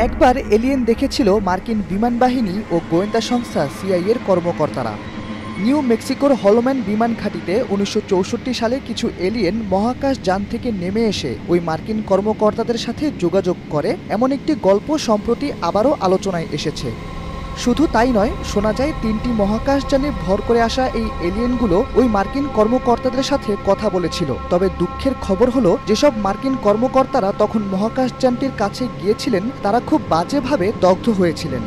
একবার এলিয়েন দেখেছিল মার্কিন বিমান বাহিনী ও গোয়েন্দা সংস্থা সিআইএ এর কর্মকর্তারা। নিউ মেক্সিকোর হলোম্যান বিমান ঘাঁটিতে ১৯৬৪ সালে কিছু এলিয়েন মহাকাশ যান থেকে নেমে এসে ওই মার্কিন কর্মকর্তাদের সাথে যোগাযোগ করে, এমন একটি গল্প সম্প্রতি আবারও আলোচনায় এসেছে। শুধু তাই নয়, শোনা যায় ৩টি মহাকাশযানে ভর করে আসা এই এলিয়েনগুলো ওই মার্কিন কর্মকর্তাদের সাথে কথা বলেছিল। তবে দুঃখের খবর হলো, যেসব মার্কিন কর্মকর্তারা তখন মহাকাশযানটির কাছে গিয়েছিলেন তারা খুব বাজেভাবে দগ্ধ হয়েছিলেন।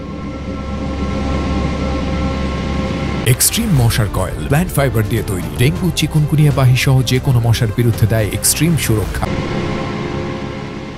এক্সট্রিম মশার কয়েল প্ল্যান্ট ফাইবার দিয়ে তৈরি, ডেঙ্গু, চিকুনগুনিয়া বাহি সহ যে কোনো মশার বিরুদ্ধে দেয় এক্সট্রিম সুরক্ষা।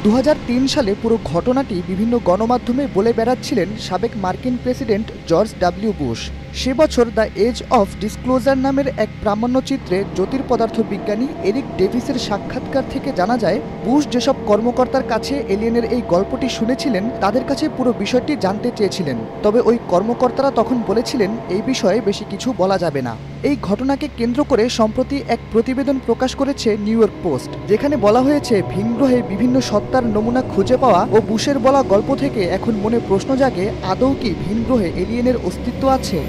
২০০৩ সালে পুরো ঘটনাটি বিভিন্ন গণমাধ্যমে বলে বেড়াচ্ছিলেন সাবেক মার্কিন প্রেসিডেন্ট জর্জ ডব্লিউ বুশ। সে বছর দ্য এজ অফ ডিসক্লোজার নামের এক প্রামাণ্যচিত্রে জ্যোতির্পদার্থ বিজ্ঞানী এরিক ডেভিসের সাক্ষাৎকার থেকে জানা যায়, বুশ যেসব কর্মকর্তার কাছে এলিয়েনের এই গল্পটি শুনেছিলেন তাদের কাছে পুরো বিষয়টি জানতে চেয়েছিলেন। তবে ওই কর্মকর্তারা তখন বলেছিলেন এই বিষয়ে বেশি কিছু বলা যাবে না। এই ঘটনাকে কেন্দ্র করে সম্প্রতি এক প্রতিবেদন প্রকাশ করেছে নিউ ইয়র্ক পোস্ট, যেখানে বলা হয়েছে ভিনগ্রহে বিভিন্ন সত্তার নমুনা খুঁজে পাওয়া ও বুশের বলা গল্প থেকে এখন মনে প্রশ্ন জাগে, আদৌ কি ভিনগ্রহে এলিয়েনের অস্তিত্ব আছে?